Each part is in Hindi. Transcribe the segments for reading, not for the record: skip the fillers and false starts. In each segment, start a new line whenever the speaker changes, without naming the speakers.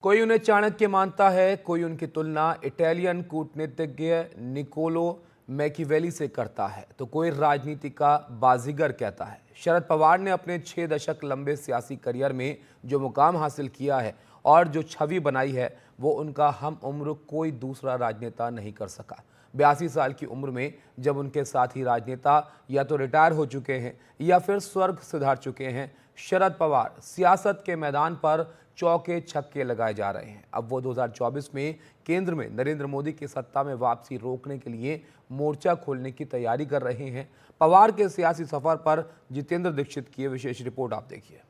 कोई उन्हें चाणक्य मानता है, कोई उनकी तुलना इटालियन कूटनीतिज्ञ निकोलो मैकियावेली से करता है, तो कोई राजनीति का बाजीगर कहता है। शरद पवार ने अपने 6 दशक लंबे सियासी करियर में जो मुकाम हासिल किया है और जो छवि बनाई है, वो उनका हम उम्र कोई दूसरा राजनेता नहीं कर सका। 82 साल की उम्र में जब उनके साथी राजनेता या तो रिटायर हो चुके हैं या फिर स्वर्ग सिधार चुके हैं, शरद पवार सियासत के मैदान पर चौके छक्के लगाए जा रहे हैं। अब वो 2024 में केंद्र में नरेंद्र मोदी की सत्ता में वापसी रोकने के लिए मोर्चा खोलने की तैयारी कर रहे हैं। पवार के सियासी सफर पर जितेंद्र दीक्षित की विशेष रिपोर्ट आप देखिए।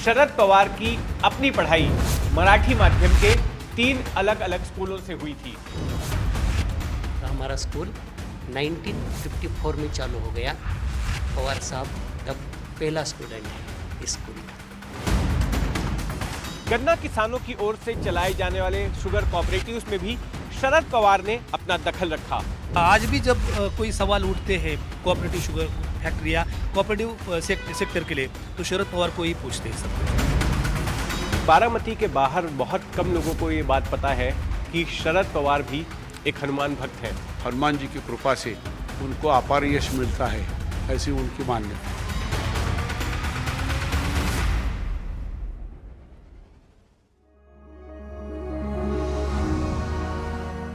शरद पवार की अपनी पढ़ाई मराठी माध्यम के 3 अलग अलग स्कूलों से हुई थी।
हमारा स्कूल 1954 में चालू हो गया। पवार साहब तब पहला स्टूडेंट है इस स्कूल का।
गन्ना किसानों की ओर से चलाए जाने वाले शुगर कोऑपरेटिव्स में भी शरद पवार ने अपना दखल रखा।
आज भी जब कोई सवाल उठते हैं कोऑपरेटिव शुगर फैक्ट्री या कोऑपरेटिव सेक्टर के लिए, तो शरद पवार को ही पूछते हैं सब।
बारामती के बाहर बहुत कम लोगों को ये बात पता है कि शरद पवार भी एक हनुमान भक्त हैं।
हनुमान जी की कृपा से उनको अपार यश मिलता है, ऐसी उनकी मान्यता।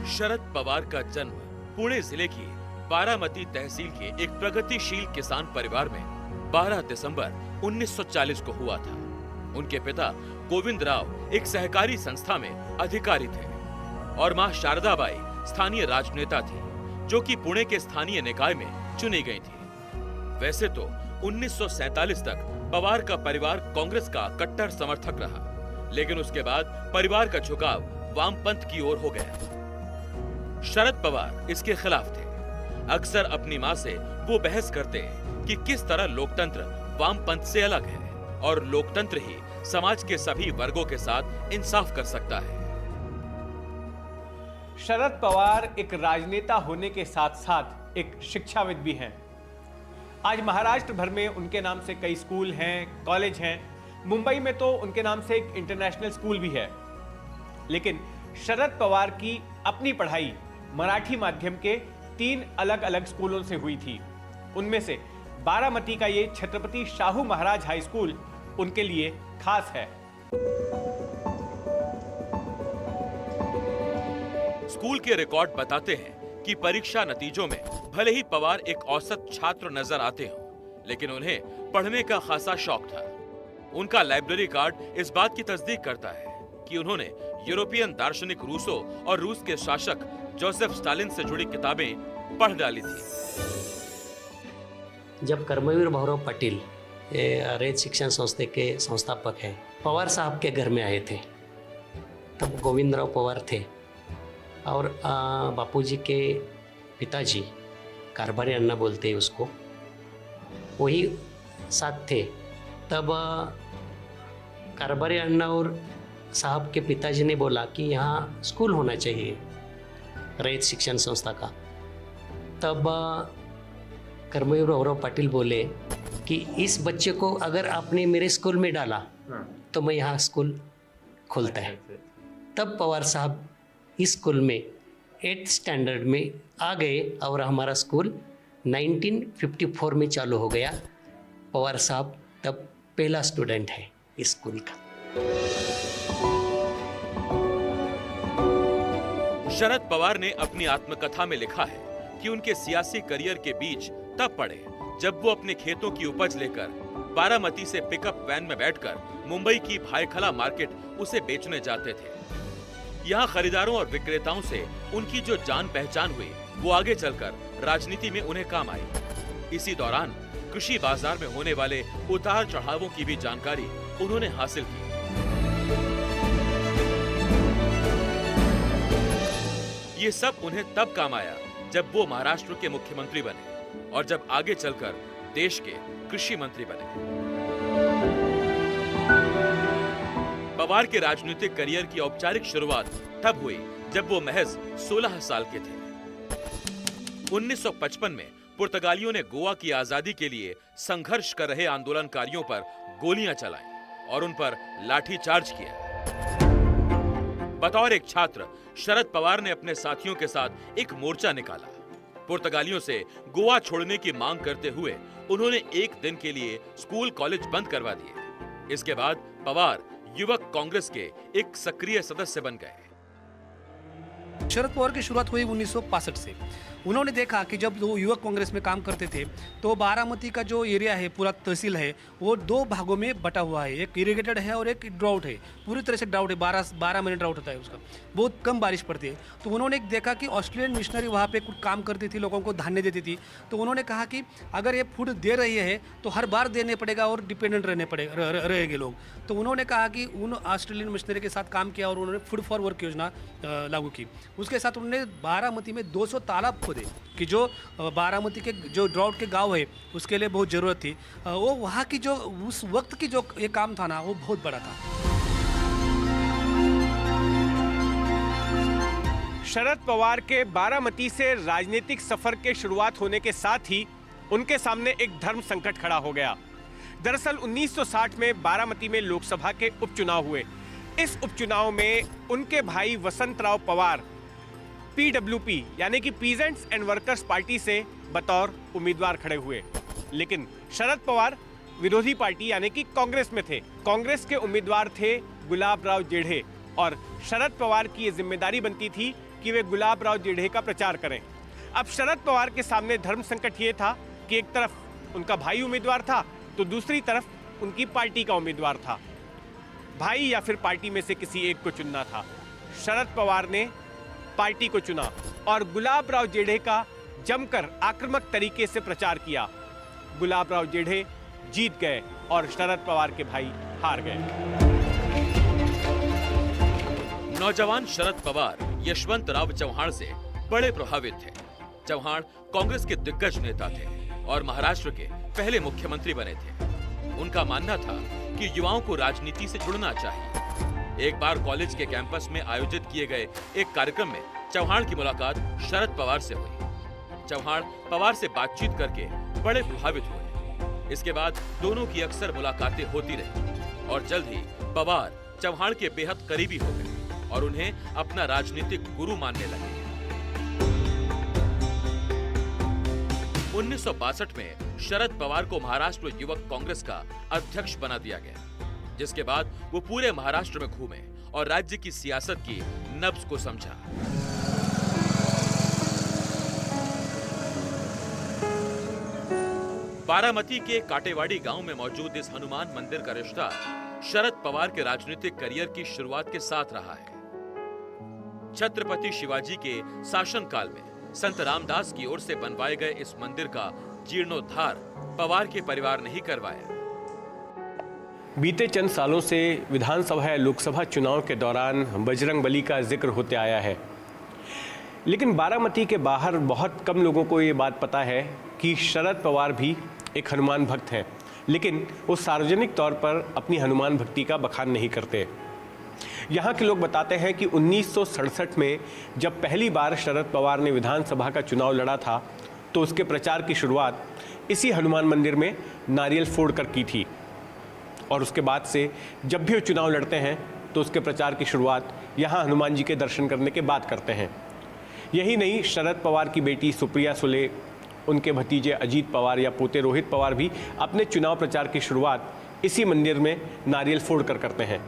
शरद पवार का जन्म पुणे जिले की बारामती तहसील के एक प्रगतिशील किसान परिवार में 12 दिसंबर 1940 को हुआ था। उनके पिता गोविंद राव एक सहकारी संस्था में अधिकारी थे और मां शारदाबाई स्थानीय राजनेता थी, जो कि पुणे के स्थानीय निकाय में चुनी गई थी। वैसे तो 1947 तक पवार का परिवार कांग्रेस का कट्टर समर्थक रहा, लेकिन उसके बाद परिवार का झुकाव वामपंथ की ओर हो गया। शरद पवार इसके खिलाफ थे। अक्सर अपनी मां से वो बहस करते हैं कि किस तरह लोकतंत्र वामपंथ से अलग है और लोकतंत्र ही समाज के सभी वर्गों के साथ इंसाफ कर सकता है।
शरद पवार एक राजनेता होने के साथ साथ एक शिक्षाविद भी हैं। आज महाराष्ट्र भर में उनके नाम से कई स्कूल हैं, कॉलेज हैं। मुंबई में तो उनके नाम से एक इंटरनेशनल स्कूल भी है। लेकिन शरद पवार की अपनी पढ़ाई मराठी माध्यम के 3 अलग अलग स्कूलों से हुई थी। उनमें से बारामती का ये छत्रपति शाहू महाराज हाई स्कूल उनके लिए खास है।
स्कूल के रिकॉर्ड बताते हैं कि परीक्षा नतीजों में भले ही पवार एक औसत छात्र नजर आते हों, लेकिन उन्हें पढ़ने का खासा शौक था। उनका लाइब्रेरी कार्ड इस बात की तस्दीक करता है कि उन्होंने यूरोपियन दार्शनिक रूसो और रूस के शासक जोसेफ स्टालिन से जुड़ी किताबें पढ़ डाली थी।
जब कर्मवीर भाऊराव पाटिल रयत शिक्षण संस्थे के संस्थापक हैं, पवार साहब के घर में आए थे, तब गोविंदराव पवार थे और बापूजी के पिताजी, कारभारी अन्ना बोलते हैं उसको, वही साथ थे। तब कारभारी अन्ना और साहब के पिताजी ने बोला कि यहाँ स्कूल होना चाहिए रयत शिक्षण संस्था का। तब कर्मवीर भाऊराव पाटिल बोले कि इस बच्चे को अगर आपने मेरे स्कूल में डाला तो मैं यहाँ स्कूल खोलता है। तब पवार साहब इस स्कूल में 8th स्टैंडर्ड में आ गए और हमारा स्कूल 1954 में चालू हो गया। पवार साहब तब पहला स्टूडेंट है इस स्कूल का।
शरद पवार ने अपनी आत्मकथा में लिखा है कि उनके सियासी करियर के बीच तब पड़े जब वो अपने खेतों की उपज लेकर बारामती से पिकअप वैन में बैठकर मुंबई की भायखला मार्केट उसे बेचने जाते थे। यहाँ खरीदारों और विक्रेताओं से उनकी जो जान पहचान हुई, वो आगे चलकर राजनीति में उन्हें काम आई। इसी दौरान कृषि बाजार में होने वाले उतार चढ़ावों की भी जानकारी उन्होंने हासिल की। ये सब उन्हें तब काम आया जब वो महाराष्ट्र के मुख्यमंत्री बने और जब आगे चलकर देश के कृषि मंत्री बने। पवार के राजनीतिक करियर की औपचारिक शुरुआत तब हुई जब वो महज 16 साल के थे। 1955 में पुर्तगालियों ने गोवा की आजादी के लिए संघर्ष कर रहे आंदोलनकारियों पर गोलियां चलाईं और उन पर लाठीचार्ज किया। बतौर एक छात्र शरद पवार ने अपने साथियों के साथ एक मोर्चा निकाला। पुर्तगालियों से गोवा छोड़ने की मांग करते हुए उन्होंने एक दिन के लिए स्कूल कॉलेज बंद करवा दिए। इसके बाद पवार युवक कांग्रेस के एक सक्रिय सदस्य बन गए।
शरद पवार की शुरुआत हुई 1965 से। उन्होंने देखा कि जब वो युवक कांग्रेस में काम करते थे तो बारामती का जो एरिया है, पूरा तहसील है, वो दो भागों में बटा हुआ है। एक इरिगेटेड है और एक ड्राउट है, पूरी तरह से ड्राउट है। 12 महीने ड्राउट होता है उसका, बहुत कम बारिश पड़ती है। तो उन्होंने देखा कि ऑस्ट्रेलियन मिशनरी वहाँ पे कुछ काम करती थी, लोगों को धान्य देती थी। तो उन्होंने कहा कि अगर ये फूड दे रही है तो हर बार देने पड़ेगा और डिपेंडेंट रहेंगे लोग। तो उन्होंने कहा कि उन ऑस्ट्रेलियन मिशनरी के साथ काम किया और उन्होंने फूड फॉर वर्क योजना लागू की। उसके साथ उन्होंने बारामती में 200 तालाब खोदे कि जो बारामती के जो ड्राउट के गांव है उसके लिए बहुत ज़रूरत थी। वो वहाँ की जो उस वक्त की जो ये काम था ना, वो बहुत बड़ा था।
शरद पवार के बारामती से राजनीतिक सफर के शुरुआत होने के साथ ही उनके सामने एक धर्म संकट खड़ा हो गया। दरअसल 1960 में बारामती में लोकसभा के उपचुनाव हुए। इस उपचुनाव में उनके भाई वसंतराव पवार PWP यानी कि पीजेंट्स एंड वर्कर्स पार्टी से बतौर उम्मीदवार खड़े हुए, लेकिन शरद पवार विरोधी पार्टी यानी कि कांग्रेस में थे। कांग्रेस के उम्मीदवार थे गुलाब राव जेढ़े और शरद पवार की ये जिम्मेदारी बनती थी कि वे गुलाब राव जेढ़े का प्रचार करें। अब शरद पवार के सामने धर्म संकट ये था कि एक तरफ उनका भाई उम्मीदवार था तो दूसरी तरफ उनकी पार्टी का उम्मीदवार था। भाई या फिर पार्टी में से किसी एक को चुनना था। शरद पवार ने पार्टी को चुना और गुलाब राव जेढ़े का जमकर आक्रामक तरीके से प्रचार किया। गुलाब राव जेढ़े जीत गए और शरद पवार के भाई हार गए।
नौजवान शरद पवार यशवंत राव चौहान से बड़े प्रभावित थे। चौहान कांग्रेस के दिग्गज नेता थे और महाराष्ट्र के पहले मुख्यमंत्री बने थे। उनका मानना था कि युवाओं को राजनीति से जुड़ना चाहिए। एक बार कॉलेज के कैंपस में आयोजित किए गए एक कार्यक्रम में चौहान की मुलाकात शरद पवार से हुई। चौहान पवार से बातचीत करके बड़े प्रभावित हुए। इसके बाद दोनों की अक्सर मुलाकातें होती रही और जल्द ही पवार चौहान के बेहद करीबी हो गए और उन्हें अपना राजनीतिक गुरु मानने लगे। 1962 में शरद पवार को महाराष्ट्र युवक कांग्रेस का अध्यक्ष बना दिया गया, जिसके बाद वो पूरे महाराष्ट्र में घूमे और राज्य की सियासत की नब्ज को समझा। बारामती के काटेवाड़ी गांव में मौजूद इस हनुमान मंदिर का रिश्ता शरद पवार के राजनीतिक करियर की शुरुआत के साथ रहा है। छत्रपति शिवाजी के शासनकाल में संत रामदास की ओर से बनवाए गए इस मंदिर का जीर्णोद्धार पवार के परिवार ने ही करवाया।
बीते चंद सालों से विधानसभा या लोकसभा चुनाव के दौरान बजरंगबली का जिक्र होते आया है, लेकिन बारामती के बाहर बहुत कम लोगों को ये बात पता है कि शरद पवार भी एक हनुमान भक्त हैं, लेकिन वो सार्वजनिक तौर पर अपनी हनुमान भक्ति का बखान नहीं करते। यहाँ के लोग बताते हैं कि 1967 में जब पहली बार शरद पवार ने विधानसभा का चुनाव लड़ा था तो उसके प्रचार की शुरुआत इसी हनुमान मंदिर में नारियल फोड़ कर की थी और उसके बाद से जब भी वो चुनाव लड़ते हैं तो उसके प्रचार की शुरुआत यहाँ हनुमान जी के दर्शन करने के बाद करते हैं। यही नहीं, शरद पवार की बेटी सुप्रिया सुले, उनके भतीजे अजीत पवार या पोते रोहित पवार भी अपने चुनाव प्रचार की शुरुआत इसी मंदिर में नारियल फोड़ कर करते हैं।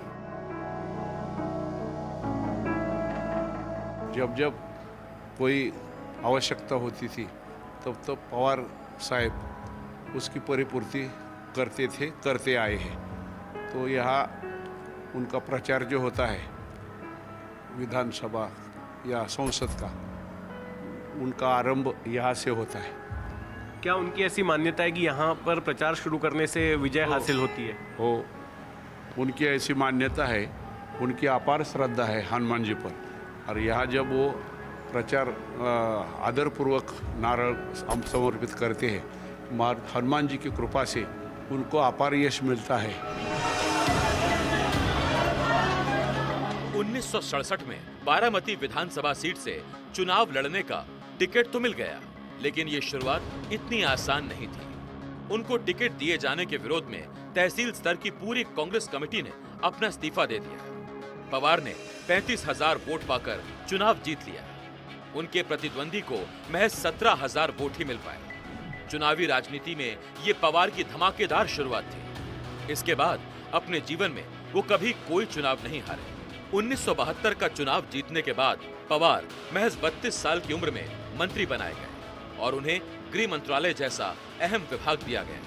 जब जब कोई आवश्यकता होती थी तब तब पवार साहब उसकी परिपूर्ति करते थे, करते आए हैं। तो यहाँ उनका प्रचार जो होता है विधानसभा या संसद का, उनका आरंभ यहाँ से होता है।
क्या उनकी ऐसी मान्यता है कि यहाँ पर प्रचार शुरू करने से विजय हासिल होती है?
हो, उनकी ऐसी मान्यता है, उनकी अपार श्रद्धा है हनुमान जी पर। और यहाँ जब वो प्रचार आदरपूर्वक नारळ समर्पित करते हैं, हनुमान जी की कृपा से उनको अपार यश मिलता है।
1967 में बारामती विधानसभा सीट से चुनाव लड़ने का टिकट तो मिल गया, लेकिन ये शुरुआत इतनी आसान नहीं थी। उनको टिकट दिए जाने के विरोध में तहसील स्तर की पूरी कांग्रेस कमेटी ने अपना इस्तीफा दे दिया। पवार ने 35,000 वोट पाकर चुनाव जीत लिया। उनके प्रतिद्वंदी को महज 17,000 वोट ही मिल पाए। चुनावी राजनीति में ये पवार की धमाकेदार शुरुआत थी। इसके बाद अपने जीवन में वो कभी कोई चुनाव नहीं हारे। 1972 का चुनाव जीतने के बाद पवार महज 32 साल की उम्र में मंत्री बनाए गए और उन्हें गृह मंत्रालय जैसा अहम विभाग दिया गया।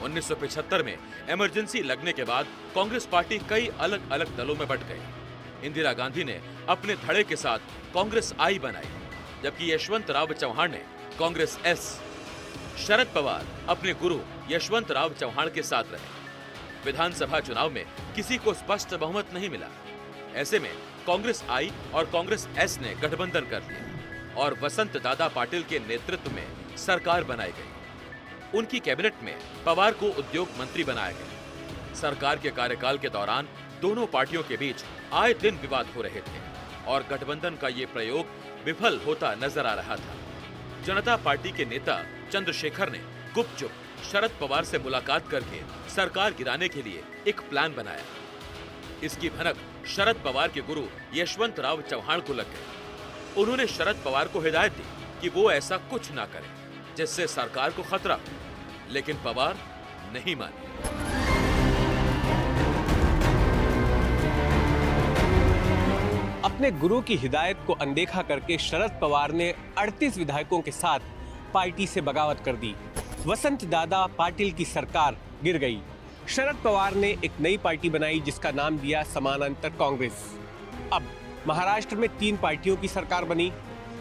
1975 में इमरजेंसी लगने के बाद कांग्रेस पार्टी कई अलग अलग दलों में बंट गई। इंदिरा गांधी ने अपने धड़े के साथ कांग्रेस आई बनाई, जबकि यशवंतराव चौहान ने कांग्रेस एस। शरद पवार अपने गुरु यशवंतराव चौहान के साथ रहे। विधानसभा चुनाव में किसी को स्पष्ट बहुमत नहीं मिला। ऐसे में कांग्रेस आई और कांग्रेस एस ने गठबंधन कर लिया और वसंत दादा पाटिल के नेतृत्व में सरकार बनाई गई। उनकी कैबिनेट में पवार को उद्योग मंत्री बनाया गया। सरकार के कार्यकाल के दौरान दोनों पार्टियों के बीच आए दिन विवाद हो रहे थे और गठबंधन का ये प्रयोग विफल होता नजर आ रहा था। जनता पार्टी के नेता चंद्रशेखर ने गुपचुप शरद पवार से मुलाकात करके सरकार गिराने के लिए एक प्लान बनाया। इसकी भनक शरद पवार के गुरु यशवंतराव चौहान को लग गई। उन्होंने शरद पवार को हिदायत दी कि वो ऐसा कुछ ना करे जिससे सरकार को खतरा हो, लेकिन पवार नहीं माने।
अपने गुरु की हिदायत को अनदेखा करके शरद पवार ने 38 विधायकों के साथ पार्टी से बगावत कर दी। वसंत दादा पाटिल की सरकार गिर गई। शरद पवार ने एक नई पार्टी बनाई जिसका नाम दिया समानांतर कांग्रेस। अब महाराष्ट्र में 3 पार्टियों की सरकार बनी,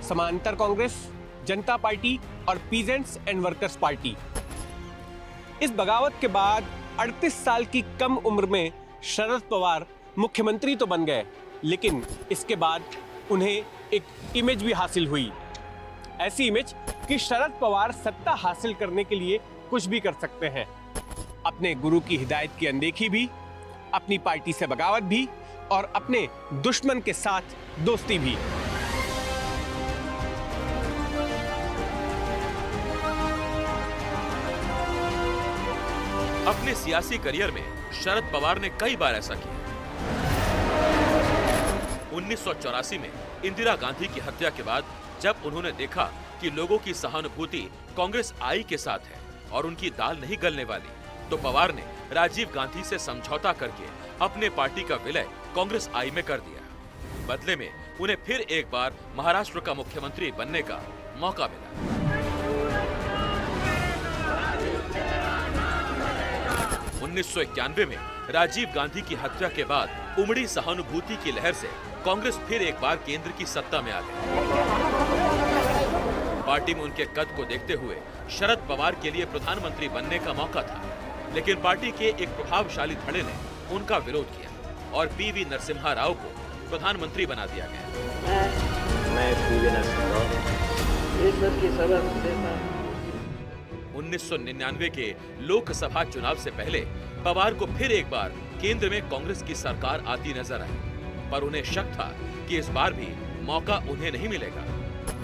समानांतर कांग्रेस, जनता पार्टी और पीजेंट्स एंड वर्कर्स पार्टी। इस बगावत के बाद 38 साल की कम उम्र में शरद पवार मुख्यमंत्री तो बन गए, लेकिन इसके बाद उन्हें एक इमेज भी हासिल हुई। ऐसी इमेज कि शरद पवार सत्ता हासिल करने के लिए कुछ भी कर सकते हैं। अपने गुरु की हिदायत की अनदेखी भी, अपनी पार्टी से बगावत भी और अपने दुश्मन के साथ दोस्ती भी।
अपने सियासी करियर में शरद पवार ने कई बार ऐसा किया। 1984 में इंदिरा गांधी की हत्या के बाद जब उन्होंने देखा कि लोगों की सहानुभूति कांग्रेस आई के साथ है और उनकी दाल नहीं गलने वाली, तो पवार ने राजीव गांधी से समझौता करके अपने पार्टी का विलय कांग्रेस आई में कर दिया। बदले में उन्हें फिर एक बार महाराष्ट्र का मुख्यमंत्री बनने का मौका मिला। 1991 में राजीव गांधी की हत्या के बाद उमड़ी सहानुभूति की लहर से कांग्रेस फिर एक बार केंद्र की सत्ता में आ गई। पार्टी में उनके कद को देखते हुए शरद पवार के लिए प्रधानमंत्री बनने का मौका था, लेकिन पार्टी के एक प्रभावशाली धड़े ने उनका विरोध किया और पीवी नरसिम्हा राव को प्रधानमंत्री बना दिया गया।
मैं पीवी नरसिम्हा राव देश की सबक देता।
1999 के लोकसभा चुनाव से पहले पवार को फिर एक बार केंद्र में कांग्रेस की सरकार आती नजर आई, पर उन्हें शक था कि इस बार भी मौका उन्हें नहीं मिलेगा।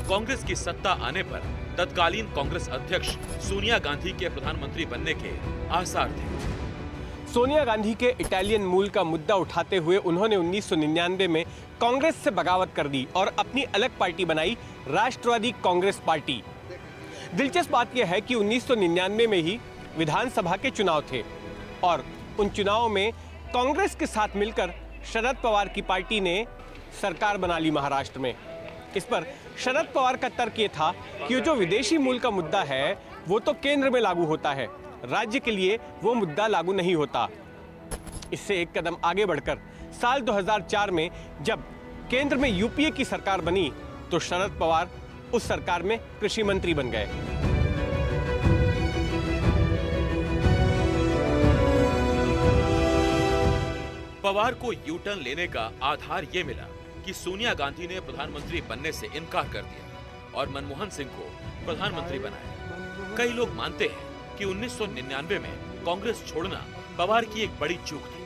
कांग्रेस की सत्ता आने पर तत्कालीन कांग्रेस अध्यक्ष सोनिया गांधी के प्रधानमंत्री बनने के आसार थे।
सोनिया गांधी के इटालियन मूल का मुद्दा उठाते हुए उन्होंने 1999 में कांग्रेस से बगावत कर दी और अपनी अलग पार्टी बनाई, राष्ट्रवादी कांग्रेस पार्टी। दिलचस्प बात यह है कि 1999 में ही विधानसभा के चुनाव थे और उन चुनावों में कांग्रेस के साथ मिलकर शरद पवार की पार्टी ने सरकार बना ली महाराष्ट्र में। इस पर शरद पवार का तर्क ये था कि जो विदेशी मूल का मुद्दा है वो तो केंद्र में लागू होता है, राज्य के लिए वो मुद्दा लागू नहीं होता। इससे एक कदम आगे बढ़कर साल 2004 में जब केंद्र में यूपीए की सरकार बनी तो शरद पवार उस सरकार में कृषि मंत्री बन गए।
पवार को यू टर्न लेने का आधार ये मिला कि सोनिया गांधी ने प्रधानमंत्री बनने से इनकार कर दिया और मनमोहन सिंह को प्रधानमंत्री बनाया। कई लोग मानते हैं कि 1999 में कांग्रेस छोड़ना पवार की एक बड़ी चूक थी।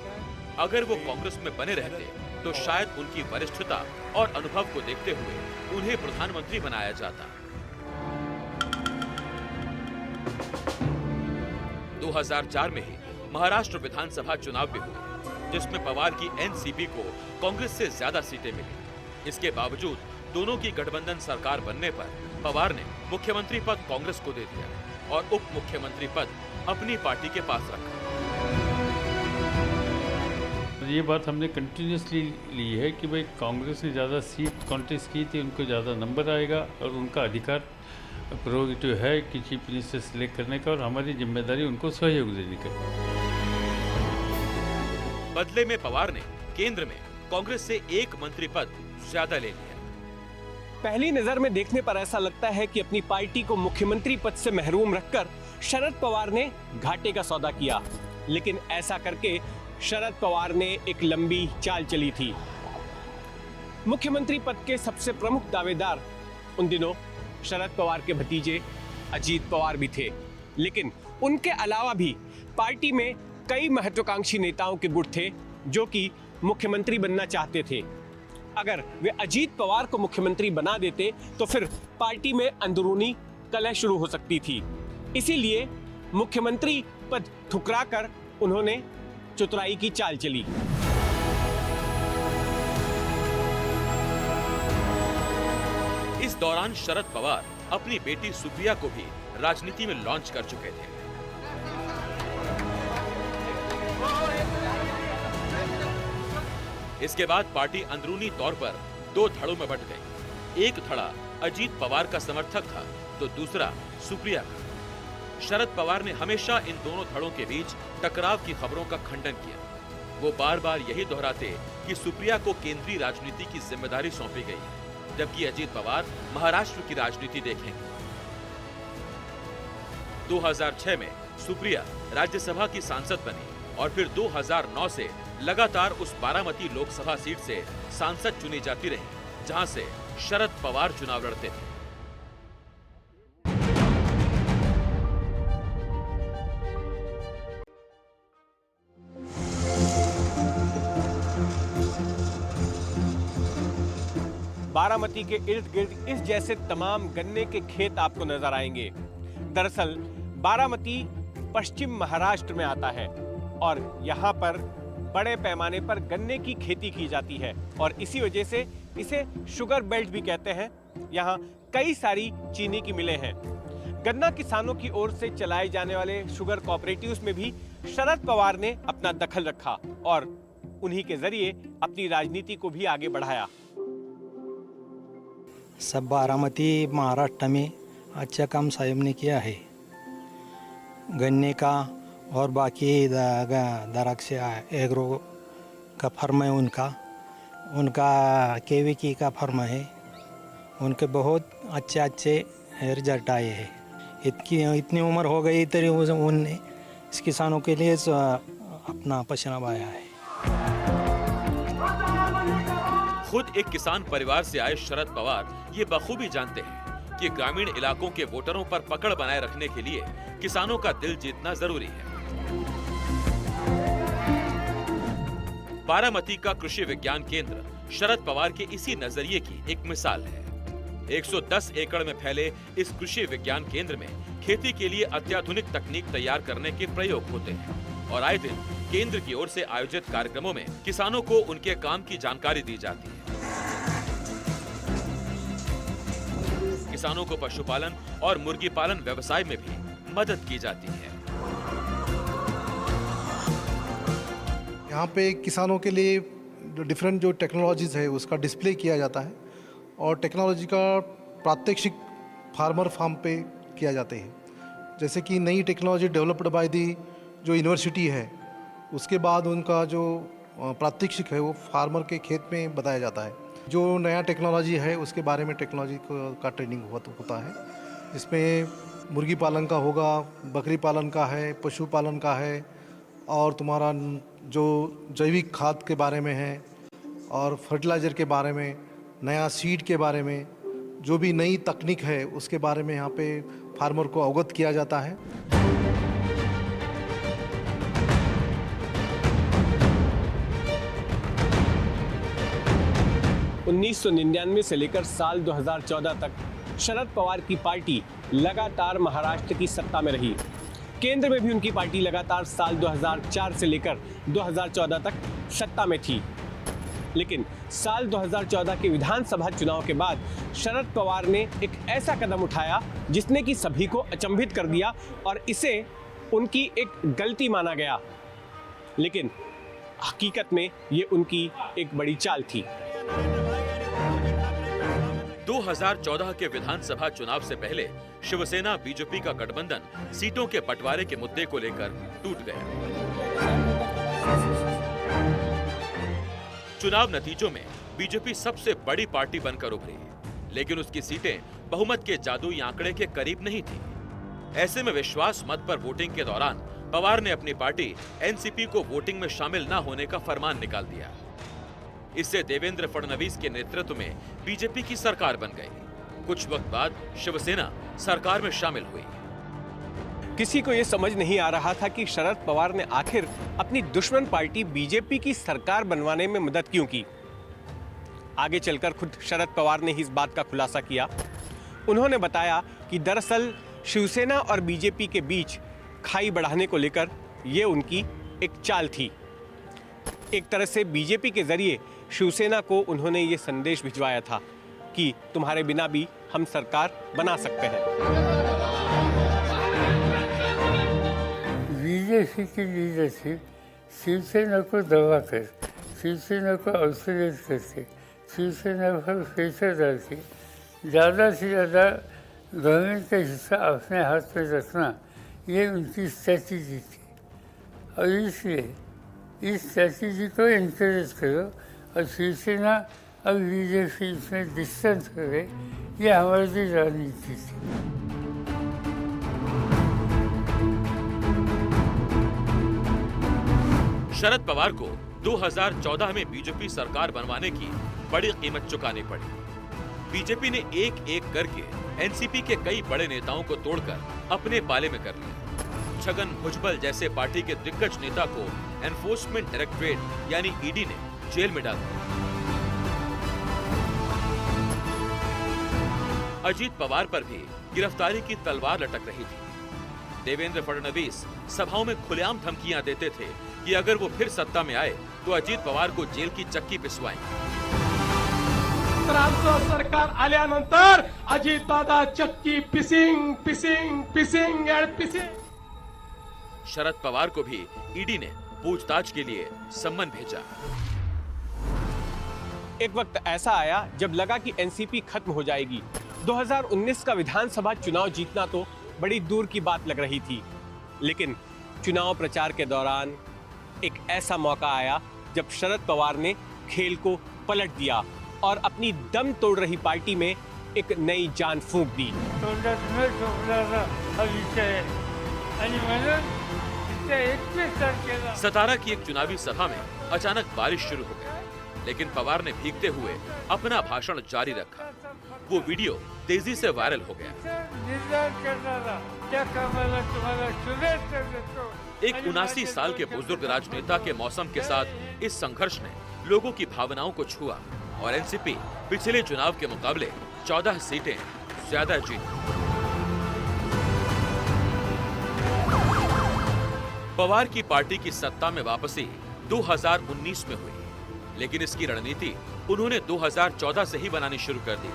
अगर वो कांग्रेस में बने रहते तो शायद उनकी वरिष्ठता और अनुभव को देखते हुए उन्हें प्रधानमंत्री बनाया जाता। 2004 में ही महाराष्ट्र विधानसभा चुनाव भी हुए, जिसमें पवार की एनसीपी को कांग्रेस से ज्यादा सीटें मिली। इसके बावजूद दोनों की गठबंधन सरकार बनने पर पवार ने मुख्यमंत्री पद कांग्रेस को दे दिया और उप मुख्यमंत्री पद अपनी पार्टी के पास रखा।
ये बात हमने कंटिन्यूसली ली है कि भाई कांग्रेस ने ज़्यादा सीट कॉन्टेस्ट की थी, उनको ज़्यादा नंबर आएगा और उनका अधिकार प्रोगेटिव है कि चीफ मिनिस्टर सिलेक्ट करने का, और हमारी जिम्मेदारी उनको सहयोग देने का।
बदले में पवार ने केंद्र में कांग्रेस से एक मंत्री पद ज्यादा ले लिया।
पहली नजर में देखने पर ऐसा लगता है कि अपनी पार्टी को मुख्यमंत्री पद से महरूम रखकर शरद पवार ने घाटे का सौदा किया, लेकिन ऐसा करके शरद पवार ने एक लंबी चाल चली थी। मुख्यमंत्री पद के सबसे प्रमुख दावेदार उन दिनों शरद पवार के भतीजे अजीत पवार भी थे, लेकिन उनके अलावा भी पार्टी में कई महत्वाकांक्षी नेताओं के गुट थे जो कि मुख्यमंत्री बनना चाहते थे। अगर वे अजीत पवार को मुख्यमंत्री बना देते तो फिर पार्टी में अंदरूनी कलह शुरू हो सकती थी। इसीलिए मुख्यमंत्री पद ठुकराकर उन्होंने चतुराई की चाल चली।
इस दौरान शरद पवार अपनी बेटी सुप्रिया को भी राजनीति में लॉन्च कर चुके थे। इसके बाद पार्टी अंदरूनी तौर पर दो धड़ों में बंट गई। एक धड़ा अजीत पवार का समर्थक था तो दूसरा सुप्रिया का। शरद पवार ने हमेशा इन दोनों धड़ों के बीच टकराव की खबरों का खंडन किया। वो बार बार यही दोहराते कि सुप्रिया को केंद्रीय राजनीति की जिम्मेदारी सौंपी गई, जबकि अजीत पवार महाराष्ट्र की राजनीति देखेंगे। 2006 में सुप्रिया राज्यसभा की सांसद बनी और फिर 2009 से लगातार उस बारामती लोकसभा सीट से सांसद चुनी जाती रही, जहां से शरद पवार चुनाव लड़ते थे।
बारामती के इर्द गिर्द इस जैसे तमाम गन्ने के खेत आपको नजर आएंगे। दरअसल बारामती पश्चिम महाराष्ट्र में आता है और यहाँ पर बड़े पैमाने पर गन्ने की खेती की जाती है और इसी वजह से इसे शुगर बेल्ट भी कहते हैं। यहाँ कई सारी चीनी की मिलें हैं। गन्ना किसानों की ओर से चलाए जाने वाले शुगर कोऑपरेटिव्स में भी शरद पवार ने अपना दखल रखा और उन्हीं के जरिए अपनी राजनीति को भी आगे बढ़ाया।
सब बारामती महाराष्ट्र में अच्छा काम साहब ने किया है। गन्ने का और बाकी द्राक्ष एग्रो का फर्म है उनका केवीकी का फर्म है। उनके बहुत अच्छे रिजल्ट आए हैं। इतनी उम्र हो गई तरी उनने इस किसानों के लिए अपना पसीना बहाया है।
खुद एक किसान परिवार से आए शरद पवार ये बखूबी जानते हैं कि ग्रामीण इलाकों के वोटरों पर पकड़ बनाए रखने के लिए किसानों का दिल जीतना जरूरी है। बारामती का कृषि विज्ञान केंद्र शरद पवार के इसी नजरिए की एक मिसाल है। 110 एकड़ में फैले इस कृषि विज्ञान केंद्र में खेती के लिए अत्याधुनिक तकनीक तैयार करने के प्रयोग होते हैं और आए दिन केंद्र की ओर से आयोजित कार्यक्रमों में किसानों को उनके काम की जानकारी दी जाती है। किसानों को पशुपालन और मुर्गी पालन व्यवसाय में भी मदद की जाती है।
यहाँ पे किसानों के लिए डिफरेंट जो टेक्नोलॉजीज़ है उसका डिस्प्ले किया जाता है और टेक्नोलॉजी का प्रात्यक्षिक फार्मर फार्म पे किया जाते हैं। जैसे कि नई टेक्नोलॉजी डेवलप्ड बाय दी जो यूनिवर्सिटी है, उसके बाद उनका जो प्रात्यक्षिक है वो फार्मर के खेत में बताया जाता है। जो नया टेक्नोलॉजी है उसके बारे में टेक्नोलॉजी का ट्रेनिंग होता है। इसमें मुर्गी पालन का होगा, बकरी पालन का है, पशुपालन का है और तुम्हारा जो जैविक खाद के बारे में है और फर्टिलाइज़र के बारे में, नया सीड के बारे में, जो भी नई तकनीक है उसके बारे में यहाँ पे फार्मर को अवगत किया जाता है।
उन्नीस 1999 से लेकर साल 2014 तक शरद पवार की पार्टी लगातार महाराष्ट्र की सत्ता में रही। केंद्र में भी उनकी पार्टी लगातार साल 2004 से लेकर 2014 तक सत्ता में थी। लेकिन साल 2014 के विधानसभा चुनाव के बाद शरद पवार ने एक ऐसा कदम उठाया जिसने कि सभी को अचंभित कर दिया और इसे उनकी एक गलती माना गया। लेकिन हकीकत में ये उनकी एक बड़ी चाल थी।
2014 के विधानसभा चुनाव से पहले शिवसेना बीजेपी का गठबंधन सीटों के बंटवारे के मुद्दे को लेकर टूट गया। चुनाव नतीजों में बीजेपी सबसे बड़ी पार्टी बनकर उभरी, लेकिन उसकी सीटें बहुमत के जादुई आंकड़े के करीब नहीं थी। ऐसे में विश्वास मत पर वोटिंग के दौरान पवार ने अपनी पार्टी एनसीपी को वोटिंग में शामिल न होने का फरमान निकाल दिया। इससे देवेंद्र फडणवीस के नेतृत्व में बीजेपी की सरकार बन गई। कुछ वक्त बाद शिवसेना सरकार में शामिल हुई।
किसी को यह समझ नहीं आ रहा था कि शरद पवार ने आखिर अपनी दुश्मन पार्टी बीजेपी की सरकार बनवाने में मदद क्यों की। आगे चलकर खुद शरद पवार ने ही इस बात का खुलासा किया। उन्होंने बताया कि दरअसल शिवसेना और बीजेपी के बीच खाई बढ़ाने को लेकर यह उनकी एक चाल थी। एक तरह से बीजेपी के जरिए शिवसेना को उन्होंने ये संदेश भिजवाया था कि तुम्हारे बिना भी हम सरकार बना सकते हैं।
बीजेपी की लीडरशिप शिवसेना को दबाकर, शिवसेना को आइसोलेट करके, शिवसेना पर प्रेशर डालके ज़्यादा से ज़्यादा गवर्नमेंट का हिस्सा अपने हाथ में रखना, ये उनकी स्ट्रैटेजी थी। और इसलिए इस स्ट्रैटेजी को इनकरेज करो और शिवसेना और बीजेपी इसमें डिस्टेंस करे, ये हमारी रणनीति थी।
शरद पवार को 2014 में बीजेपी सरकार बनवाने की बड़ी कीमत चुकानी पड़ी। बीजेपी ने एक एक करके एनसीपी के कई बड़े नेताओं को तोड़कर अपने पाले में कर लिया। छगन भुजबल जैसे पार्टी के दिग्गज नेता को एनफोर्समेंट डायरेक्टरेट यानी ईडी ने जेल में डाल दिया। अजीत पवार पर भी गिरफ्तारी की तलवार लटक रही थी। देवेंद्र फडणवीस सभाओं में खुलेआम धमकियां देते थे कि अगर वो फिर सत्ता में आए तो अजीत पवार को जेल की चक्की पिसवाएंगे।
सरकार आल्यानंतर अजित दादा चक्की पिसिंग पिसिंग पिसिंग एंड पिसिंग।
शरद पवार को भी ईडी ने पूछताछ के लिए सम्मन भेजा।
एक वक्त ऐसा आया जब लगा कि एनसीपी खत्म हो जाएगी। 2019 का विधानसभा चुनाव जीतना तो बड़ी दूर की बात लग रही थी, लेकिन चुनाव प्रचार के दौरान एक ऐसा मौका आया जब शरद पवार ने खेल को पलट दिया और अपनी दम तोड़ रही पार्टी में एक नई जान फूंक दी।
सतारा की एक चुनावी सभा में अचानक बारिश शुरू हो गई, लेकिन पवार ने भीगते हुए अपना भाषण जारी रखा। वो वीडियो तेजी से वायरल हो गया। एक 79 साल के बुजुर्ग राजनेता के मौसम के साथ इस संघर्ष ने लोगों की भावनाओं को छुआ और एनसीपी पिछले चुनाव के मुकाबले 14 सीटें ज्यादा जीती। पवार की पार्टी की सत्ता में वापसी 2019 में हुई, लेकिन इसकी रणनीति उन्होंने 2014 से ही बनानी शुरू कर दी।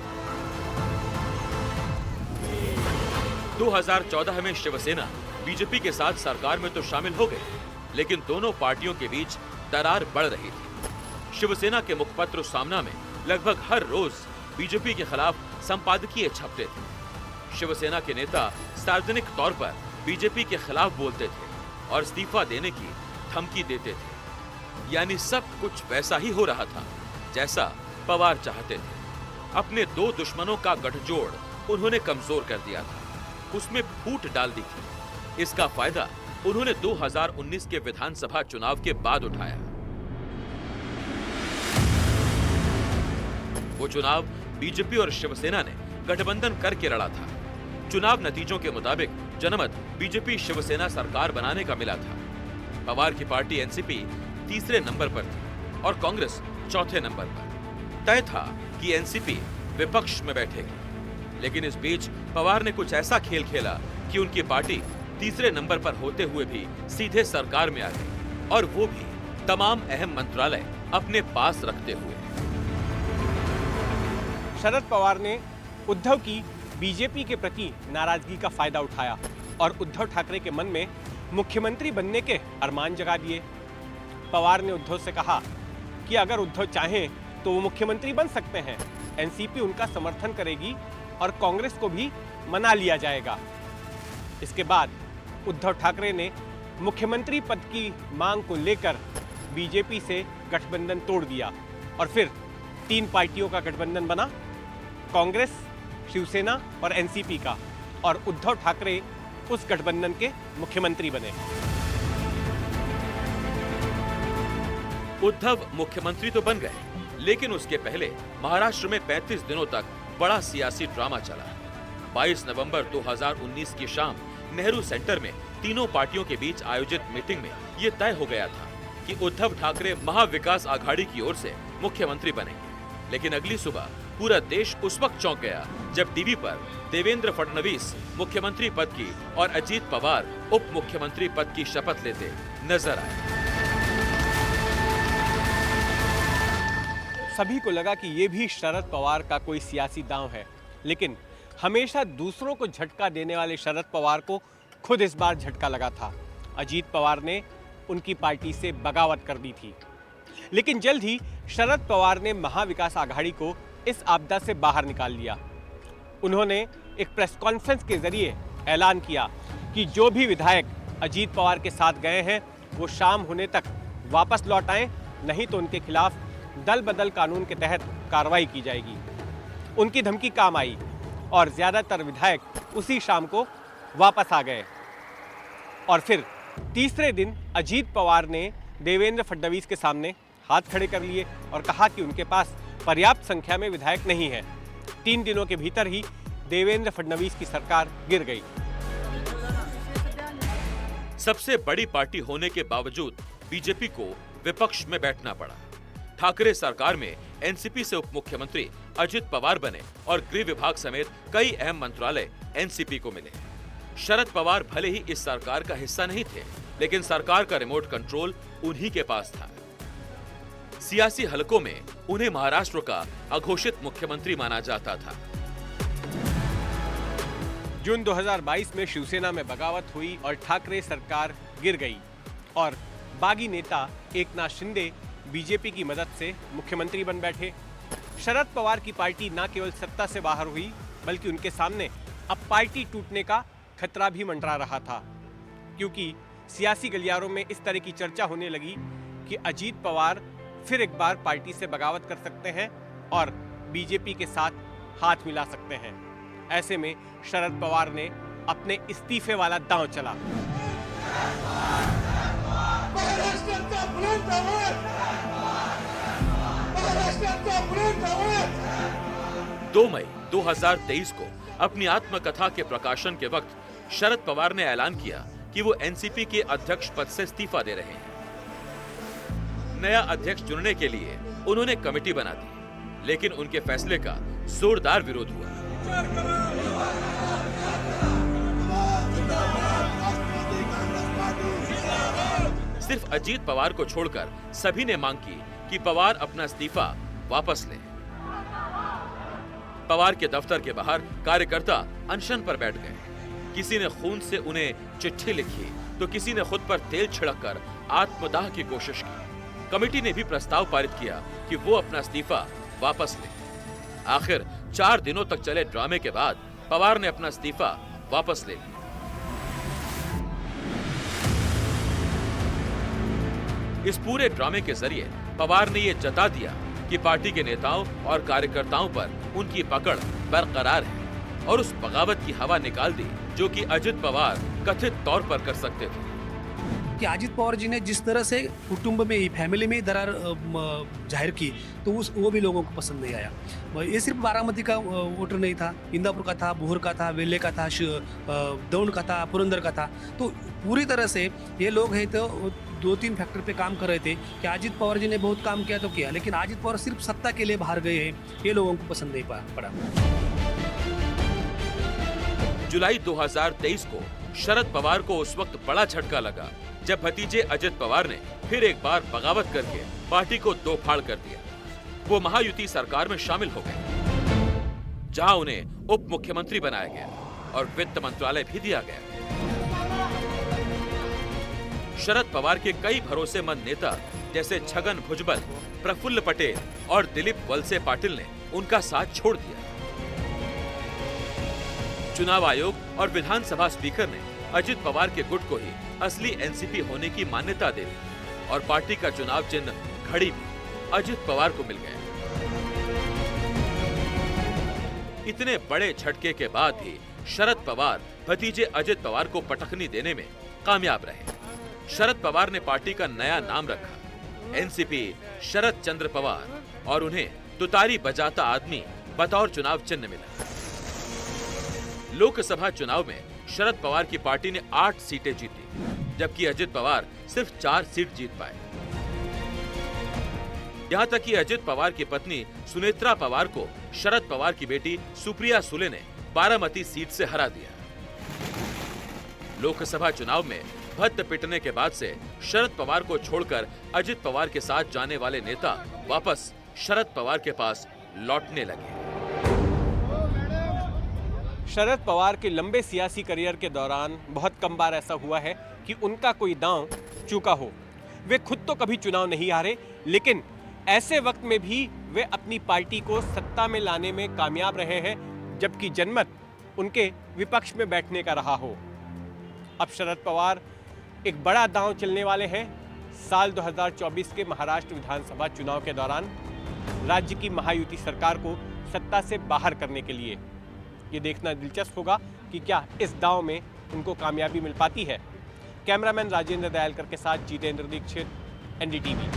2014 में शिवसेना बीजेपी के साथ सरकार में तो शामिल हो गई, लेकिन दोनों पार्टियों के बीच दरार बढ़ रही थी। शिवसेना के मुखपत्र सामना में लगभग हर रोज बीजेपी के खिलाफ संपादकीय छपते थे। शिवसेना के नेता सार्वजनिक तौर पर बीजेपी के खिलाफ बोलते थे और इस्तीफा देने की धमकी देते थे। यानी सब कुछ वैसा ही हो रहा था जैसा पवार चाहते थे। अपने दो दुश्मनों का गठजोड़ उन्होंने कमजोर कर दिया था, उसमें फूट डाल दी थी। इसका फायदा उन्होंने 2019 के विधानसभा चुनाव के बाद उठाया। वो चुनाव बीजेपी और शिवसेना ने गठबंधन करके लड़ा था। चुनाव नतीजों के मुताबिक जनमत बीजेपी शिवसेना सरकार बनाने का मिला था। पवार की पार्टी एनसीपी तीसरे नंबर पर थी और कांग्रेस चौथे नंबर पर। तय था कि एनसीपी विपक्ष में बैठेगी। लेकिन इस बीच पवार ने कुछ ऐसा खेल खेला कि उनकी पार्टी तीसरे नंबर पर होते हुए भी सीधे सरकार में आ गई, और वो भी तमाम अहम मंत्रालय अपने पास रखते हुए।
शरद पवार ने उद्धव की बीजेपी के प्रति नाराजगी का फायदा उठाया और उद्धव ठाकरे के मन में मुख्यमंत्री बनने के अरमान जगा दिए। पवार ने उद्धव से कहा कि अगर उद्धव चाहें तो वो मुख्यमंत्री बन सकते हैं, एनसीपी उनका समर्थन करेगी और कांग्रेस को भी मना लिया जाएगा। इसके बाद उद्धव ठाकरे ने मुख्यमंत्री पद की मांग को लेकर बीजेपी से गठबंधन तोड़ दिया और फिर 3 पार्टियों का गठबंधन बना, कांग्रेस, शिवसेना और एनसीपी का, और उद्धव ठाकरे उस गठबंधन के मुख्यमंत्री बने।
उद्धव मुख्यमंत्री तो बन गए, लेकिन उसके पहले महाराष्ट्र में 35 दिनों तक बड़ा सियासी ड्रामा चला। 22 नवंबर 2019 की शाम नेहरू सेंटर में तीनों पार्टियों के बीच आयोजित मीटिंग में ये तय हो गया था कि उद्धव ठाकरे महाविकास आघाड़ी की ओर से मुख्यमंत्री बनेंगे। लेकिन अगली सुबह पूरा देश उस वक्त चौंक गया जब टीवी पर देवेंद्र फडणवीस मुख्यमंत्री पद की और अजीत पवार उप मुख्यमंत्री पद की शपथ लेते नजर आए।
सभी को लगा कि ये भी शरद पवार का कोई सियासी दांव है, लेकिन हमेशा दूसरों को झटका देने वाले शरद पवार को खुद इस बार झटका लगा था। अजीत पवार ने उनकी पार्टी से बगावत कर दी थी, लेकिन जल्द ही शरद पवार ने महाविकास आघाड़ी को इस आपदा से बाहर निकाल लिया। उन्होंने एक प्रेस कॉन्फ्रेंस के जरिए ऐलान किया कि जो भी विधायक अजीत पवार के साथ गए हैं वो शाम होने तक वापस लौट आएं, नहीं तो उनके खिलाफ दल बदल कानून के तहत कार्रवाई की जाएगी। उनकी धमकी काम आई और ज्यादातर विधायक उसी शाम को वापस आ गए। और फिर तीसरे दिन अजीत पवार ने देवेंद्र फडणवीस के सामने हाथ खड़े कर लिए और कहा कि उनके पास पर्याप्त संख्या में विधायक नहीं है। 3 दिनों के भीतर ही देवेंद्र फडणवीस की सरकार गिर गई।
सबसे बड़ी पार्टी होने के बावजूद बीजेपी को विपक्ष में बैठना पड़ा। ठाकरे सरकार में एनसीपी से उप मुख्यमंत्री अजित पवार बने और गृह विभाग समेत कई अहम मंत्रालय एनसीपी को मिले। शरद पवार भले ही इस सरकार का हिस्सा नहीं थे, लेकिन सरकार का रिमोट कंट्रोल उन्हीं के पास था। सियासी हलकों में उन्हें महाराष्ट्र का अघोषित मुख्यमंत्री माना जाता था।
जून 2022 में शिवसेना में बगावत हुई और ठाकरे सरकार गिर गई और बागी नेता एकनाथ शिंदे बीजेपी की मदद से मुख्यमंत्री बन बैठे। शरद पवार की पार्टी न केवल सत्ता से बाहर हुई, बल्कि उनके सामने अब पार्टी टूटने का खतरा भी मंडरा रहा था, क्योंकि सियासी गलियारों में इस तरह की चर्चा होने लगी कि अजीत पवार फिर एक बार पार्टी से बगावत कर सकते हैं और बीजेपी के साथ हाथ मिला सकते हैं। ऐसे में शरद पवार ने अपने इस्तीफे वाला दांव चला।
2 मई 2023 को अपनी आत्मकथा के प्रकाशन के वक्त शरद पवार ने ऐलान किया कि वो एनसीपी के अध्यक्ष पद से इस्तीफा दे रहे हैं। नया अध्यक्ष चुनने के लिए उन्होंने कमेटी बना दी, लेकिन उनके फैसले का जोरदार विरोध हुआ। सिर्फ अजीत पवार को छोड़कर सभी ने मांग की कि पवार अपना इस्तीफा वापस लें। पवार के दफ्तर के बाहर कार्यकर्ता अनशन पर बैठ गए। किसी ने खून से उन्हें चिट्ठी लिखी तो किसी ने खुद पर तेल छिड़ककर आत्मदाह की कोशिश की। कमेटी ने भी प्रस्ताव पारित किया कि वो अपना इस्तीफा वापस लें। आखिर 4 दिनों तक चले ड्रामे के बाद पवार ने अपना इस्तीफा वापस ले लिया। इस पूरे ड्रामे के जरिए पवार ने ये जता दिया कि पार्टी के नेताओं और कार्यकर्ताओं पर उनकी पकड़ बरकरार है और उस बगावत की हवा निकाल दी जो कि अजित पवार कथित तौर पर कर सकते थे।
कि अजित पवार जी ने जिस तरह से कुटुंब में ही, फैमिली में ही दरार जाहिर की, तो वो भी लोगों को पसंद नहीं आया। ये सिर्फ बारामती का वोटर नहीं था, इंदापुर का था, बोहर का था, वेल्हे का था, दौंड का था, पुरंदर का था। तो पूरी तरह से ये लोग हैं तो 2-3 फैक्टर पे काम कर रहे थे कि अजित पवार जी ने बहुत काम किया तो किया, लेकिन अजित पवार सिर्फ सत्ता के लिए बाहर गए हैं, ये लोगों को पसंद नहीं पड़ा।
जुलाई 2023 को शरद पवार को उस वक्त बड़ा झटका लगा जब भतीजे अजित पवार ने फिर एक बार बगावत करके पार्टी को दो फाड़ कर दिया। वो महायुति सरकार में शामिल हो गए, जहां उन्हें उप मुख्यमंत्री बनाया गया और वित्त मंत्रालय भी दिया गया। शरद पवार के कई भरोसेमंद नेता जैसे छगन भुजबल, प्रफुल्ल पटेल और दिलीप वलसे पाटिल ने उनका साथ छोड़ दिया। चुनाव आयोग और विधानसभा स्पीकर ने अजित पवार के गुट को ही असली एनसीपी होने की मान्यता दे दी और पार्टी का चुनाव चिन्ह घड़ी भी अजित पवार को मिल गया। इतने बड़े झटके के बाद भी शरद पवार भतीजे अजित पवार को पटखनी देने में कामयाब रहे। शरद पवार ने पार्टी का नया नाम रखा, एनसीपी शरद चंद्र पवार, और उन्हें तुतारी बजाता आदमी बतौर चुनाव चिन्ह मिला। लोकसभा चुनाव में शरद पवार की पार्टी ने 8 सीटें जीती, जबकि अजित पवार सिर्फ 4 सीट जीत पाए। यहां तक कि अजित पवार की पत्नी सुनेत्रा पवार को शरद पवार की बेटी सुप्रिया सुले ने बारामती सीट से हरा दिया। लोकसभा चुनाव में भद्द पिटने के बाद से शरद पवार को छोड़कर अजित पवार के साथ जाने वाले नेता वापस शरद पवार के पास लौटने लगे।
शरद पवार के लंबे सियासी करियर के दौरान बहुत कम बार ऐसा हुआ है कि उनका कोई दांव चूका हो। वे खुद तो कभी चुनाव नहीं हारे, लेकिन ऐसे वक्त में भी वे अपनी पार्टी को सत्ता में लाने में कामयाब रहे हैं, जबकि जनमत उनके विपक्ष में बैठने का रहा हो। अब शरद पवार एक बड़ा दांव चलने वाले हैं। साल 2024 के महाराष्ट्र विधानसभा चुनाव के दौरान राज्य की महायुति सरकार को सत्ता से बाहर करने के लिए ये देखना दिलचस्प होगा कि क्या इस दांव में उनको कामयाबी मिल पाती है। कैमरामैन राजेंद्र दयालकर के साथ जितेंद्र दीक्षित, एनडीटीवी।